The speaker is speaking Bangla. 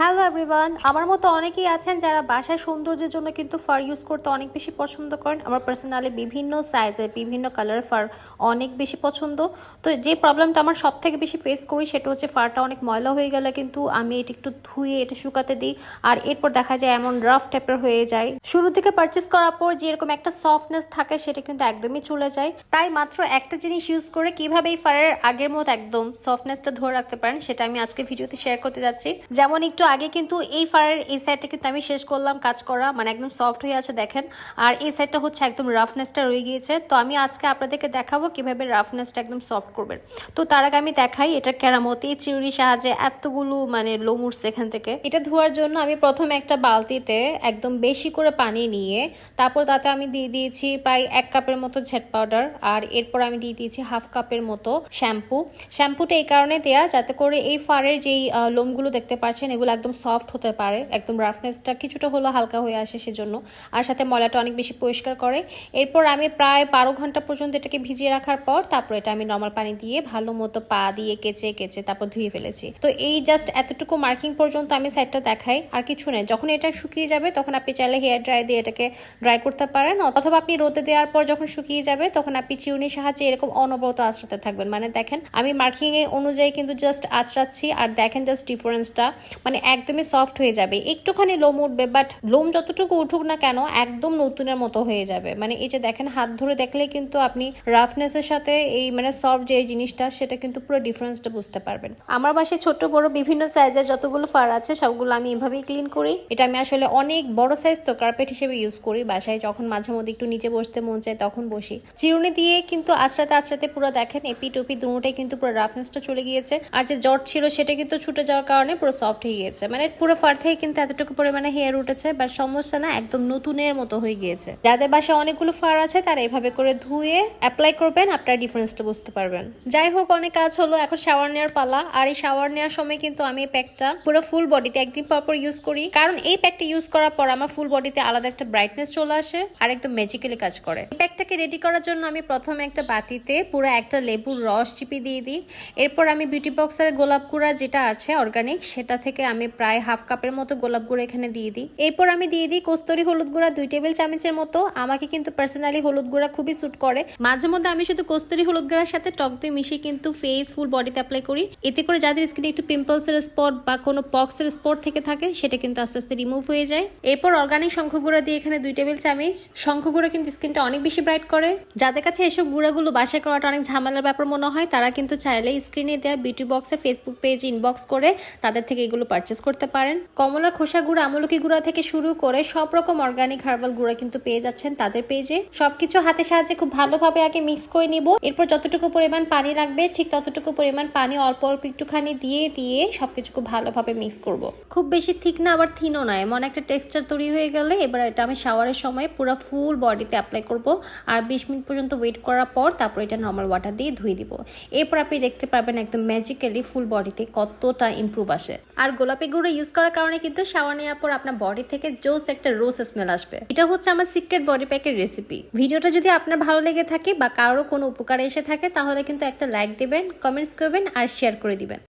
হ্যালো এভরিওয়ান, আমার মতো অনেকেই আছেন যারা বাসায় সৌন্দর্যের জন্য কিন্তু ফার ইউজ করতে অনেক বেশি পছন্দ করেন। আমার পার্সোনালি বিভিন্ন সাইজের বিভিন্ন কালারের ফার অনেক বেশি পছন্দ। তো যে প্রবলেমটা আমার সব থেকে বেশি ফেস করি সেটা হচ্ছে ফারটা অনেক ময়লা হয়ে গেলে কিন্তু আমি এটা একটু ধুয়ে এটা শুকাতে দিই, আর এরপর দেখা যায় এমন রাফ টাইপের হয়ে যায়। শুরু থেকে পারচেস করার পর যেরকম একটা সফটনেস থাকে সেটা কিন্তু একদমই চলে যায়। তাই মাত্র একটা জিনিস ইউজ করে কিভাবে এই ফারের আগের মতো একদম সফটনেসটা ধরে রাখতে পারেন সেটা আমি আজকে ভিডিওতে শেয়ার করতে যাচ্ছি। যেমন একটু আগে কিন্তু এই ফারের এই সাইডটা কিন্তু আমি শেষ করলাম কাজ করা, মানে একদম সফট হয়ে আছে দেখেন, আর এই সাইডটা হচ্ছে একদম রাফনেসটা রয়ে গিয়েছে। তো আমি আজকে আপনাদেরকে দেখাবো কিভাবে রাফনেসটা একদম সফট করবেন। তো তার আগে আমি দেখাই এটা কেরামতি চিরুনির সাহায্যে এতগুলো মানে লোম উঠছে এখান থেকে। এটা ধোয়ার জন্য আমি প্রথমে একটা বালতিতে একদম বেশি করে পানি নিয়ে তারপর তাতে আমি দিয়ে দিয়েছি প্রায় 1 কাপের মতো ঝেট পাউডার, আর এরপর আমি দিয়ে দিয়েছি 1/2 কাপের মতো শ্যাম্পুটা এই কারণে দেয়া যাতে করে এই ফারের যেই লোমগুলো দেখতে পাচ্ছেন এগুলো একদম সফট হতে পারে, একদম রাফনেসটা কিছুটা হলো হালকা হয়ে আসে সেজন্য, আর সাথে ময়লাটা অনেক বেশি পরিষ্কার করে। এরপর আমি প্রায় 12 ঘন্টা পর্যন্ত এটাকে ভিজিয়ে রাখার পর তারপর এটা আমি নর্মাল পানি দিয়ে ভালো মতো পা দিয়ে কেচে কেচে তারপর ধুয়ে ফেলেছি। তো এই জাস্ট এতটুকু মার্কিং পর্যন্ত আমি সাইডটা দেখাই, আর কিছু নেই। যখন এটা শুকিয়ে যাবে তখন আপনি চাইলে হেয়ার ড্রাই দিয়ে এটাকে ড্রাই করতে পারেন, অথবা আপনি রোদে দেওয়ার পর যখন শুকিয়ে যাবে তখন আপনি চিরুনির সাহায্যে এরকম অনবরত আঁচড়াতে থাকবেন। মানে দেখেন আমি মার্কিং এ অনুযায়ী কিন্তু জাস্ট আঁচড়াচ্ছি, আর দেখেন জাস্ট ডিফারেন্সটা, মানে একদমই সফট হয়ে যাবে। একটুখানি লোম উঠবে, বাট লোম যতটুকু উঠুক না কেন একদম নতুনের মতো হয়ে যাবে। মানে এই যে দেখেন হাত ধরে দেখলে কিন্তু আপনি রাফনেসের সাথে এই মানে সফট যে জিনিসটা সেটা কিন্তু পুরো ডিফারেন্সটা বুঝতে পারবেন। আমার বাসায় ছোট বড় বিভিন্ন সাইজের যতগুলো ফার আছে সবগুলো আমি এভাবেই ক্লিন করি। এটা আমি আসলে অনেক বড় সাইজ তো কার্পেট হিসেবে ইউজ করি বাসায়, যখন মাঝে মধ্যে একটু নিচে বসতে মন চায় তখন বসি। চিরুনি দিয়ে কিন্তু আঁচড়াতে আঁচড়াতে পুরো দেখেন এপি টপি দুটোটাই কিন্তু পুরো রাফনেসটা চলে গিয়েছে, আর যে জট ছিল সেটা কিন্তু ছুটে যাওয়ার কারণে পুরো সফট হয়ে গিয়েছে। মানে পুরো ফার থেকে কিন্তু এতটুকু পরিমাণে হেয়ার উঠেছে, বাট সমস্যা না, একদম নতুনের মতো হয়ে গিয়েছে। যাদের বাসায় অনেকগুলো ফার আছে তারা এভাবে করে ধুয়ে অ্যাপ্লাই করবেন, আপনার ডিফারেন্সটা বুঝতে পারবেন। যাই হোক, অনেক কাজ হলো, এখন শাওয়ার নেওয়ার পালা। আর এই শাওয়ার নেওয়ার সময় কিন্তু আমি এই প্যাকটা পুরো ফুল বডিতে একদিন পর ইউজ করি, কারণ এই প্যাকটা ইউজ করার পর আমার ফুল বডিতে আলাদা একটা ব্রাইটনেস চলে আসে আর একদম ম্যাজিক্যালি কাজ করে। এই প্যাকটাকে রেডি করার জন্য আমি প্রথমে একটা বাটিতে পুরো একটা লেবুর রস চিপি দিয়ে দিই। এরপর আমি বিউটি বক্সের গোলাপ গুঁড়া যেটা আছে অর্গানিক, সেটা থেকে আমি প্রায় 1/2 কাপের মতো গোলাপ গুঁড়া এখানে দিয়ে দিই। এরপর আমি দিয়ে দিই কস্তুরি হলুদ গুঁড়া 2 টেবিল চামচের মতো। আমাকে কিন্তু পার্সোনালি হলুদ গুঁড়া খুবই স্যুট করে। মাঝে মধ্যে আমি শুধু কস্তুরি হলুদ গুঁড়ার সাথে টক দই মিশিয়ে কিন্তু ফেস ফুল বডিতে অ্যাপ্লাই করি। এতে করে যাদের স্কিনে একটু পিম্পলসের স্পট বা কোনো পক্সের স্পট থেকে থাকে সেটা কিন্তু আস্তে আস্তে রিমুভ হয়ে যায়। এরপর অর্গানিক শঙ্খ গুঁড়া দিয়ে এখানে 2 টেবিল চামচ। শঙ্খ গুঁড়া কিন্তু স্কিনটা অনেক বেশি ব্রাইট করে। যাদের কাছে এসব গুঁড়াগুলো বাসায় করাটা অনেক ঝামেলার ব্যাপার মনে হয় তারা কিন্তু চাইলে স্ক্রিনে দেওয়া বিউটি বক্সের ফেসবুক পেজ ইনবক্স করে তাদের থেকে এগুলো পারচেস করতে পারেন। কমলার খোসা গুঁড়া, আমলকি গুঁড়া থেকে শুরু করে সব রকম অর্গানিক হার্বাল গুঁড়া কিন্তু পেয়ে যাচ্ছেন তাদের পেজে। সবকিছু হাতের সাহায্যে খুব ভালোভাবে আগে মিক্স করে নিব। এরপর যতটুকু পরিমাণ পানি লাগবে ঠিক ততটুকু পরিমাণ পানি অল্প অল্প একটুখানি দিয়ে দিয়ে সবকিছু খুব ভালোভাবে মিক্স করব। খুব বেশি থিক না আবার থিনও নয়, এমন একটা টেক্সচার তৈরি হয়ে গেলে এবার এটা আমি শাওয়ারের সময় পুরো ফুল বডিতে অ্যাপ্লাই করব, আর 20 মিনিট পর্যন্ত ওয়েট করার পর তারপর এটা নর্মাল ওয়াটার দিয়ে ধুয়ে দিব। এরপর আপনি দেখতে পারবেন একদম ম্যাজিক্যালি ফুল বডিতে কতটা ইমপ্রুভ আসে। আর গোলাপি গুঁড়ো ইউজ করার কারণে কিন্তু শাওয়ার নেওয়ার পর আপনার বডি থেকে জোস একটা রোজ স্মেল আসবে। এটা হচ্ছে আমার সিক্রেট বডি প্যাকের রেসিপি। ভিডিওটা যদি আপনার ভালো লেগে থাকে বা কারো কোনো উপকারে এসে থাকে তাহলে কিন্তু একটা লাইক দিবেন, কমেন্টস করবেন আর শেয়ার করে দিবেন।